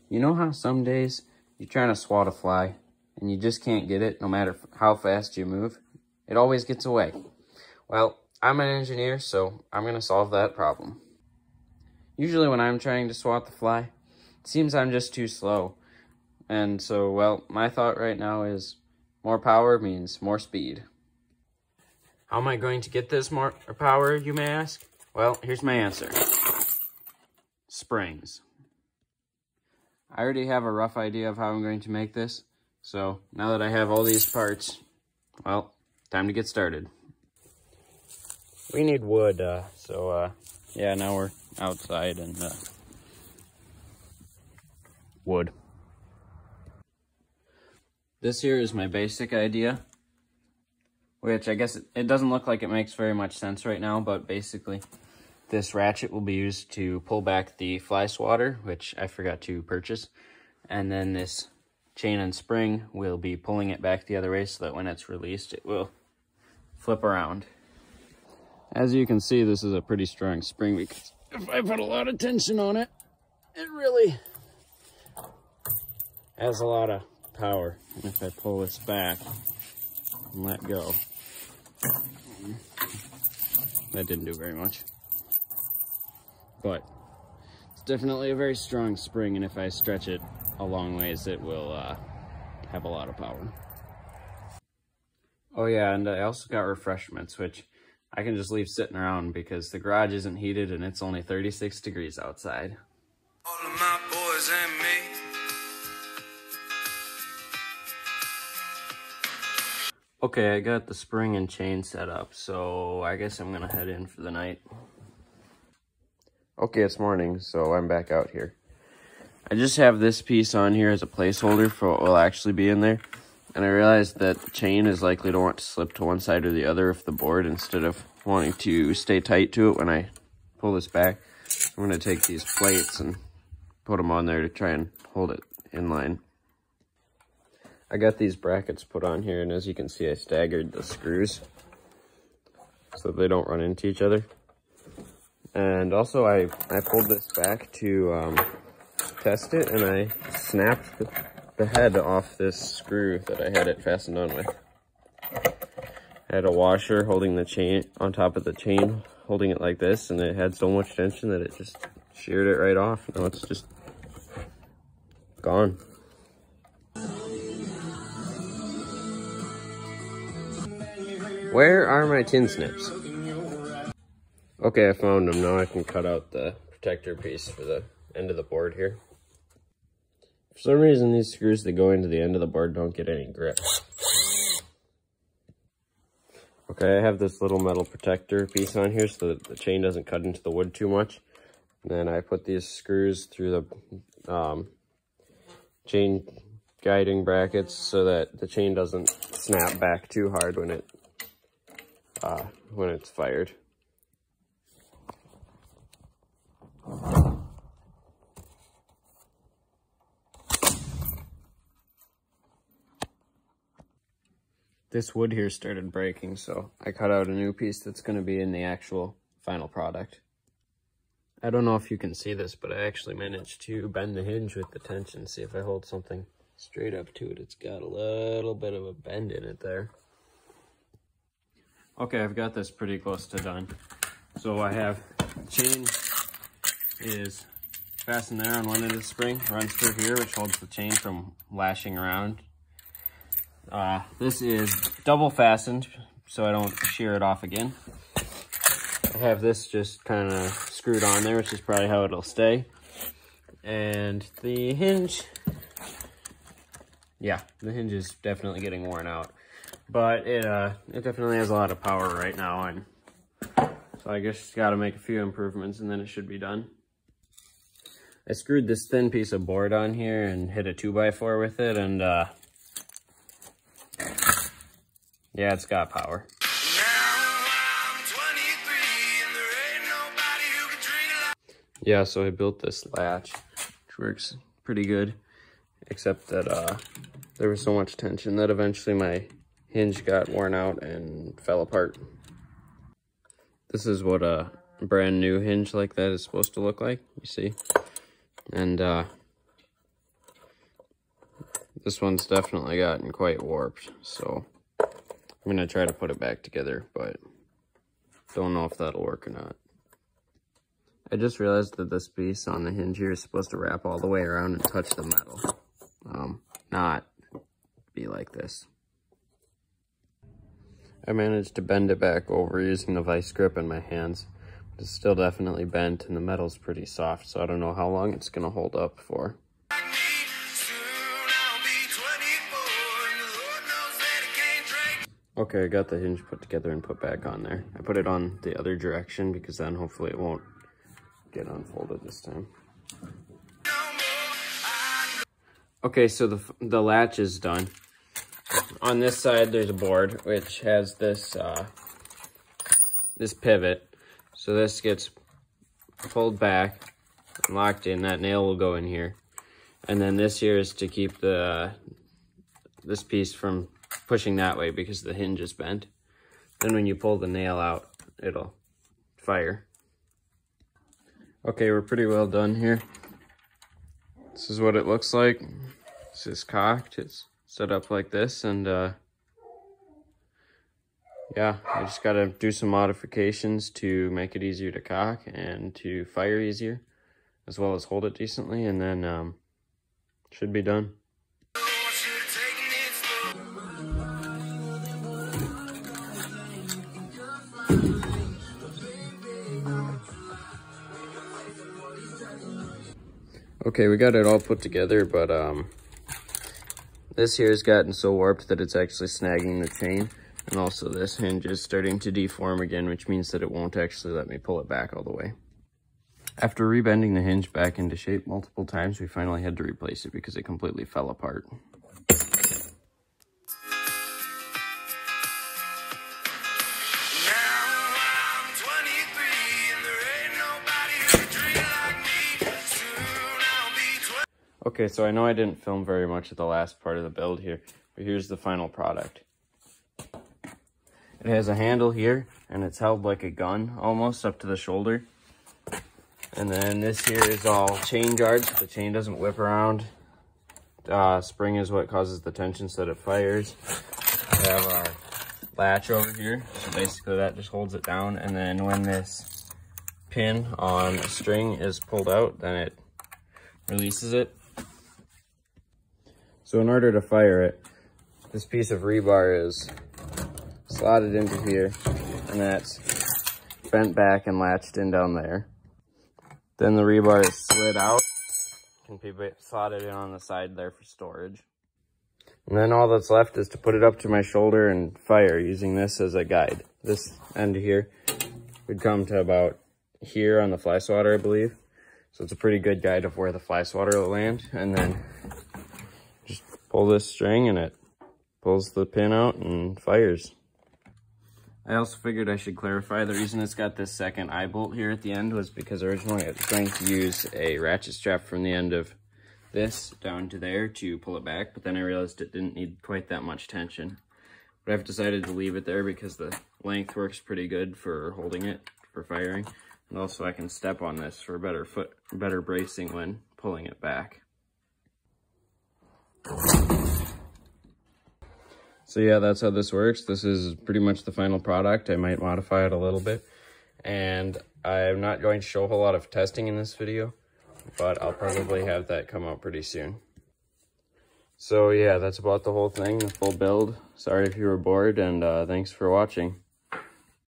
You know how some days you're trying to swat a fly and you just can't get it no matter how fast you move? It always gets away. Well, I'm an engineer, so I'm going to solve that problem. Usually when I'm trying to swat the fly, it seems I'm just too slow. And so, well, my thought right now is more power means more speed. How am I going to get this more power, you may ask? Well, here's my answer. Springs. I already have a rough idea of how I'm going to make this. So now that I have all these parts, well, time to get started. We need wood, yeah, now we're outside and wood. This here is my basic idea, which I guess it doesn't look like it makes very much sense right now, but basically this ratchet will be used to pull back the fly swatter, which I forgot to purchase, and then this chain and spring will be pulling it back the other way so that when it's released it will flip around. As you can see, this is a pretty strong spring because if I put a lot of tension on it, it really has a lot of power. And if I pull this back and let go, that didn't do very much. But it's definitely a very strong spring, and if I stretch it a long ways, it will have a lot of power. Oh yeah, and I also got refreshments, which I can just leave sitting around because the garage isn't heated and it's only 36 degrees outside. All of my boys and me. Okay, I got the spring and chain set up, so I guess I'm gonna head in for the night. Okay, it's morning, so I'm back out here. I just have this piece on here as a placeholder for what will actually be in there. And I realized that the chain is likely to want to slip to one side or the other of the board instead of wanting to stay tight to it when I pull this back. I'm going to take these plates and put them on there to try and hold it in line. I got these brackets put on here, and as you can see, I staggered the screws so they don't run into each other. And also I pulled this back to test it, and I snapped the head off this screw that I had it fastened on with. I had a washer holding the chain on top of the chain, holding it like this, and it had so much tension that it just sheared it right off. Now it's just gone. Where are my tin snips? Okay, I found them. Now I can cut out the protector piece for the end of the board here. For some reason, these screws that go into the end of the board don't get any grip. Okay, I have this little metal protector piece on here so that the chain doesn't cut into the wood too much. And then I put these screws through the chain guiding brackets so that the chain doesn't snap back too hard when it's fired. This wood here started breaking, so I cut out a new piece that's going to be in the actual final product. I don't know if you can see this, but I actually managed to bend the hinge with the tension. See if I hold something straight up to it. It's got a little bit of a bend in it there. Okay, I've got this pretty close to done. So I have chain is fastened there on one end of the spring, runs through here, which holds the chain from lashing around. This is double fastened, so I don't shear it off again. I have this just kind of screwed on there, which is probably how it'll stay. And the hinge, yeah, the hinge is definitely getting worn out. But it definitely has a lot of power right now, and so I guess got to make a few improvements and then it should be done. I screwed this thin piece of board on here and hit a 2x4 with it, and yeah, it's got power. Yeah, so I built this latch, which works pretty good, except that there was so much tension that eventually my hinge got worn out and fell apart. This is what a brand new hinge like that is supposed to look like, you see. And this one's definitely gotten quite warped, so I'm gonna try to put it back together, but don't know if that'll work or not. I just realized that this piece on the hinge here is supposed to wrap all the way around and touch the metal, not be like this. I managed to bend it back over using the vice grip in my hands. But it's still definitely bent and the metal's pretty soft, so I don't know how long it's gonna hold up for. Okay, I got the hinge put together and put back on there. I put it on the other direction because then hopefully it won't get unfolded this time. Okay, so the latch is done. On this side, there's a board which has this this pivot. So this gets pulled back and locked in. That nail will go in here, and then this here is to keep this piece from pushing that way because the hinge is bent. Then when you pull the nail out, it'll fire. Okay, we're pretty well done here. This is what it looks like. This is cocked. It's set up like this, and yeah, I just gotta do some modifications to make it easier to cock and to fire easier, as well as hold it decently, and then should be done. Okay, we got it all put together, but this here has gotten so warped that it's actually snagging the chain, and also this hinge is starting to deform again, which means that it won't actually let me pull it back all the way. After rebending the hinge back into shape multiple times, we finally had to replace it because it completely fell apart. Okay, so I know I didn't film very much of the last part of the build here, but here's the final product. It has a handle here, and it's held like a gun, almost, up to the shoulder. And then this here is all chain guard, so the chain doesn't whip around. Spring is what causes the tension so that it fires. We have our latch over here, so basically that just holds it down, and then when this pin on a string is pulled out, then it releases it. So in order to fire it, this piece of rebar is slotted into here, and that's bent back and latched in down there. Then the rebar is slid out, can be slotted in on the side there for storage. And then all that's left is to put it up to my shoulder and fire using this as a guide. This end here would come to about here on the flyswatter, I believe. So it's a pretty good guide of where the flyswatter will land, and then just pull this string and it pulls the pin out and fires. I also figured I should clarify the reason it's got this second eye bolt here at the end was because originally I was going to use a ratchet strap from the end of this down to there to pull it back, but then I realized it didn't need quite that much tension. But I've decided to leave it there because the length works pretty good for holding it for firing, and also I can step on this for better bracing when pulling it back. So yeah, that's how this works. This is pretty much the final product. I might modify it a little bit, and I'm not going to show a whole lot of testing in this video, but I'll probably have that come out pretty soon. So yeah, that's about the whole thing, the full build. Sorry if you were bored, and thanks for watching.